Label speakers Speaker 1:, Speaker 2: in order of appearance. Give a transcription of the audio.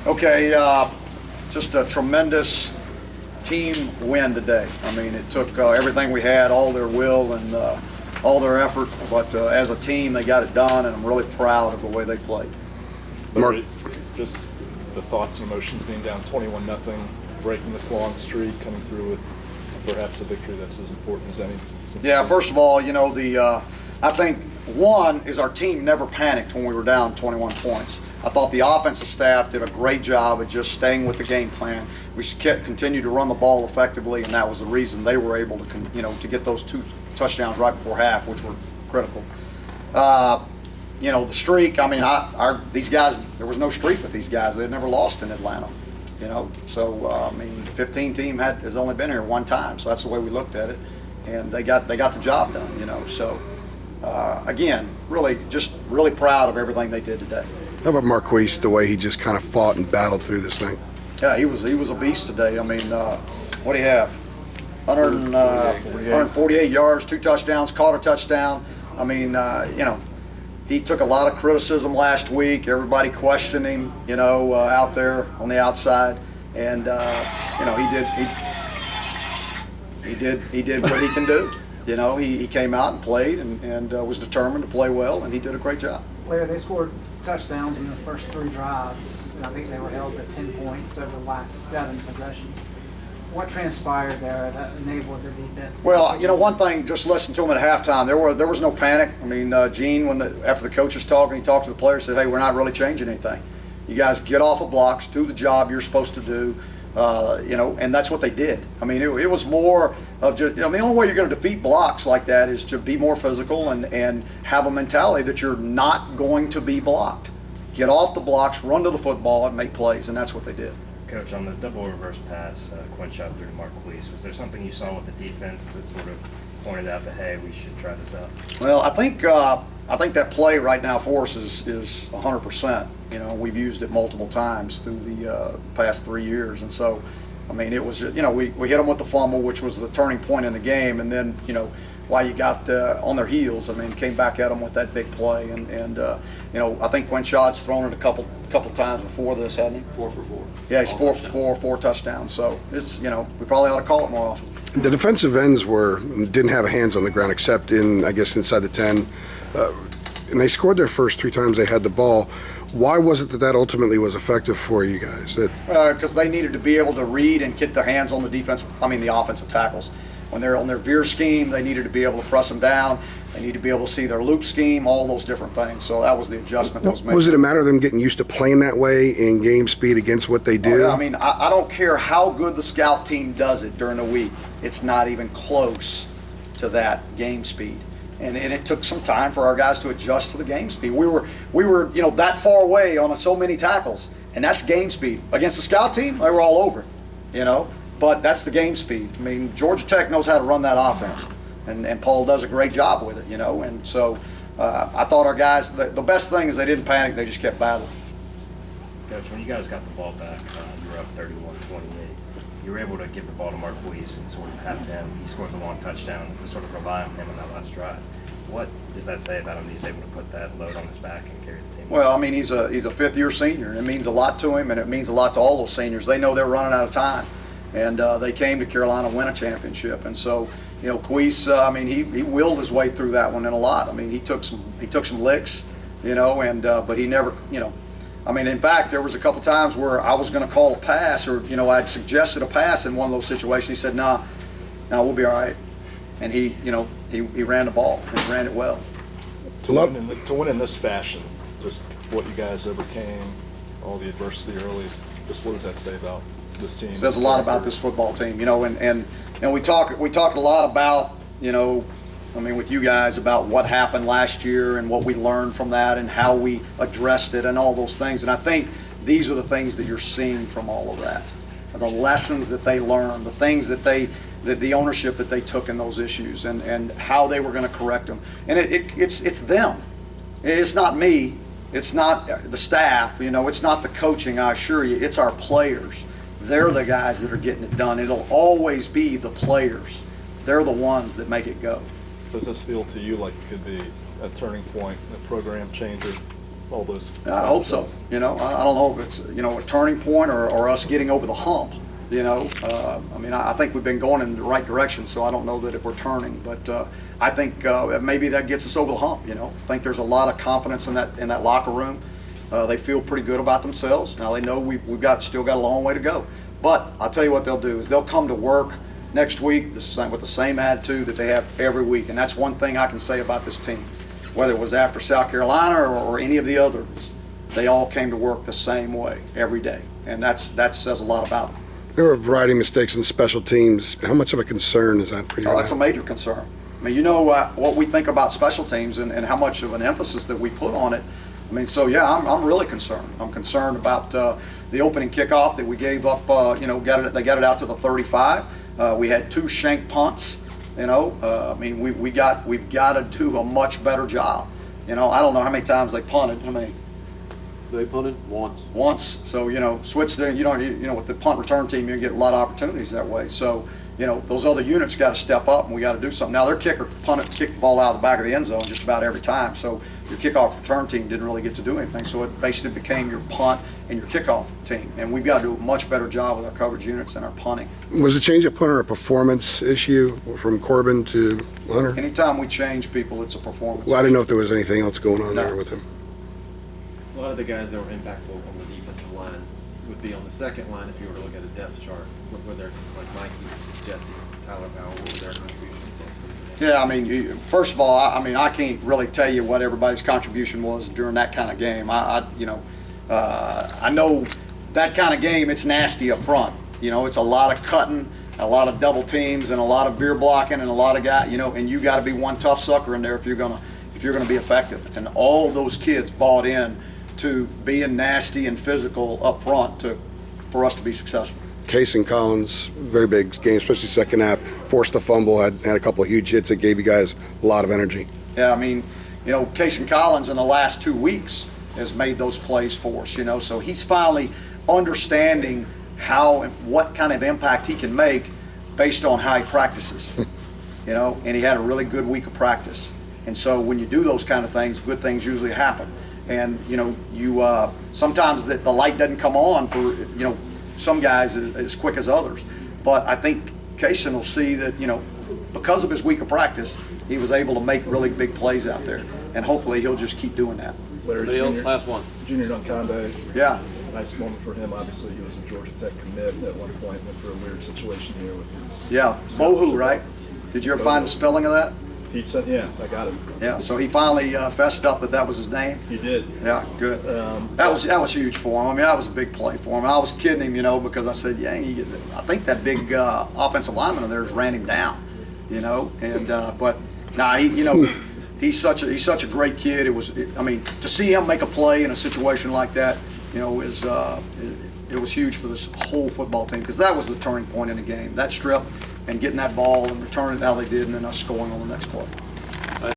Speaker 1: Okay, just a tremendous team win today. I mean, it took everything we had, all their will and all their effort, but as a team, they got it done, and I'm really proud of the way they played.
Speaker 2: Mark, just the thoughts and emotions being down 21-0, breaking this long streak, coming through with perhaps a victory that's as important as any.
Speaker 1: Yeah, first of all, you know, I think one is our team never panicked when we were down 21 points. I thought the offensive staff did a great job of just staying with the game plan. We continued to run the ball effectively, and that was the reason they were able to, to get those 2 touchdowns right before half, which were critical. You know, the streak. I mean, these guys. There was no streak with these guys. They had never lost in Atlanta. You know, so I mean, the 15 team has only been here one time, so that's the way we looked at it, and they got the job done. You know, so again, really proud of everything they did today.
Speaker 3: How about Marquise, the way he just kind of fought and battled through this thing?
Speaker 1: Yeah, he was a beast today. I mean, what do you have? 148 yards, 2 touchdowns, caught a touchdown. I mean, you know, he took a lot of criticism last week. Everybody questioned him, you know, out there on the outside, and you know, he did what he can do. You know, he came out and played and was determined to play well, and he did a great job.
Speaker 4: Larry, they scored touchdowns in the first 3 drives. I think they were held to 10 points over the last 7 possessions. What transpired there that enabled the defense?
Speaker 1: Well, you know, one thing, just listen to him at halftime. There was no panic. I mean, Gene, after the coach was talking, he talked to the players, said, "Hey, we're not really changing anything. You guys get off of blocks, do the job you're supposed to do." You know, and that's what they did. I mean, it was more of just, you know, the only way you're going to defeat blocks like that is to be more physical and have a mentality that you're not going to be blocked. Get off the blocks, run to the football, and make plays, and that's what they did.
Speaker 5: Coach, on the double reverse pass, Quinn shot through to Marquise, was there something you saw with the defense that sort of pointed out that, hey, we should try this out?
Speaker 1: Well, I think that play right now for us is 100%. You know, we've used it multiple times through the past 3 years, and so, I mean, it was, you know, we hit them with the fumble, which was the turning point in the game, and then, you know, while you got on their heels, I mean, came back at them with that big play, and you know, I think Quinshot's thrown it a couple times before this, hadn't he?
Speaker 6: 4 for 4.
Speaker 1: Yeah, he's 4 for 4 touchdowns. So it's, you know, we probably ought to call it more often.
Speaker 3: The defensive ends didn't have hands on the ground except I guess, inside the 10, and they scored their first 3 times they had the ball. Why was it that ultimately was effective for you guys?
Speaker 1: Because they needed to be able to read and get their hands on the offensive tackles. When they're on their veer scheme, they needed to be able to press them down. They need to be able to see their loop scheme, all those different things. So that was the adjustment that was made.
Speaker 3: Was it a matter of them getting used to playing that way in game speed against what they do?
Speaker 1: Oh, yeah. I mean, I don't care how good the scout team does it during the week. It's not even close to that game speed. And it took some time for our guys to adjust to the game speed. We were you know, that far away on so many tackles, and that's game speed. Against the scout team, they were all over it, you know. But that's the game speed. I mean, Georgia Tech knows how to run that offense, and Paul does a great job with it, you know. And so I thought our guys, the best thing is they didn't panic, they just kept battling.
Speaker 5: Coach, when you guys got the ball back, you were up 31-28. You were able to give the ball to Marquise and sort of have him. He scored the long touchdown and sort of rely on him in that last drive. What does that say about him? He's able to put that load on his back and carry the team.
Speaker 1: Well, I mean, he's a 5th-year senior, and it means a lot to him, and it means a lot to all those seniors. They know they're running out of time. And they came to Carolina to win a championship, and so, you know, Quise, I mean, he willed his way through that one in a lot. I mean, he took some licks, you know, and but he never, you know, I mean, in fact, there was a couple times where I was going to call a pass, or, you know, I'd suggested a pass in one of those situations. He said, "Nah, we'll be all right," and he, you know, he ran the ball and he ran it well.
Speaker 2: To win in this fashion, just what you guys overcame, all the adversity early, just what does that say about this team?
Speaker 1: It says a lot about this football team, you know, and we talked a lot about, you know, I mean, with you guys about what happened last year and what we learned from that and how we addressed it and all those things. And I think these are the things that you're seeing from all of that, the lessons that they learned, the things that the ownership that they took in those issues, and how they were going to correct them. And it's them. It's not me. It's not the staff. You know, it's not the coaching. I assure you, it's our players. They're the guys that are getting it done. It'll always be the players. They're the ones that make it go.
Speaker 2: Does this feel to you like it could be a turning point, a program changer all those.
Speaker 1: I hope so. You know, I don't know if it's, you know, a turning point or us getting over the hump. You know, I mean, I think we've been going in the right direction, so I don't know that if we're turning, but I think maybe that gets us over the hump. You know, I think there's a lot of confidence in that locker room. They feel pretty good about themselves. Now they know we've still got a long way to go. But I'll tell you what they'll do is they'll come to work next week with the same attitude that they have every week, and that's one thing I can say about this team. Whether it was after South Carolina or any of the others, they all came to work the same way every day, and that says a lot about them.
Speaker 3: There were a variety of mistakes in special teams. How much of a concern is that for you?
Speaker 1: Oh, that's a major concern. I mean, you know what we think about special teams and how much of an emphasis that we put on it. I mean, so yeah, I'm really concerned. I'm concerned about the opening kickoff that we gave up. You know, they got it out to the 35. We had 2 shank punts. You know, I mean, we've got to do a much better job. You know, I don't know how many times they punted. How many?
Speaker 6: They punted once.
Speaker 1: Once. So, you know, switch to, you know, with the punt return team, you get a lot of opportunities that way. So, you know, those other units got to step up, and we got to do something. Now, their kicker kicked the ball out of the back of the end zone just about every time. So your kickoff return team didn't really get to do anything. So it basically became your punt and your kickoff team. And we've got to do a much better job with our coverage units and our punting.
Speaker 3: Was the change of punter a performance issue from Corbin to Hunter?
Speaker 1: Anytime we change people, it's a performance.
Speaker 3: Well, I didn't know if there was anything else going on there with him.
Speaker 6: A lot of the guys that were impactful on the defensive line would be on the second line if you were to look at a depth chart. Were there like Mikey, Jesse, Tyler Powell, what were their contributions?
Speaker 1: Yeah, I mean, first of all, I mean, I can't really tell you what everybody's contribution was during that kind of game. You know, I know that kind of game, it's nasty up front. You know, it's a lot of cutting, a lot of double teams, and a lot of veer blocking, and a lot of guys. You know, and you got to be one tough sucker in there if you're gonna be effective. And all those kids bought in to being nasty and physical up front for us to be successful.
Speaker 3: Case and Collins, very big game, especially second half. Forced a fumble, had a couple of huge hits that gave you guys a lot of energy.
Speaker 1: Yeah, I mean, you know, Case and Collins in the last 2 weeks has made those plays for us. You know, so he's finally understanding what kind of impact he can make based on how he practices. You know, and he had a really good week of practice. And so when you do those kind of things, good things usually happen. And you know, sometimes the light doesn't come on for, you know, some guys as quick as others. But I think Kaysen will see that, you know, because of his week of practice, he was able to make really big plays out there. And hopefully he'll just keep doing that.
Speaker 6: Anybody else? Last one.
Speaker 2: Junior Duncombe.
Speaker 1: Yeah.
Speaker 2: Nice moment for him. Obviously, he was a Georgia Tech commit at one point. Went through a weird situation here with his.
Speaker 1: Yeah, Bohu, right? Did you ever find the spelling of that?
Speaker 2: He said, yeah, I got it.
Speaker 1: Yeah, so he finally fessed up that was his name.
Speaker 2: He did.
Speaker 1: Yeah, good. That was huge for him. I mean, that was a big play for him. I was kidding him, you know, because I said, yeah, I think that big offensive lineman of theirs ran him down, you know. And but nah, he's such a great kid. I mean, to see him make a play in a situation like that, you know, it was huge for this whole football team, because that was the turning point in the game. That strip and getting that ball and returning it how they did, and then us scoring on the next play.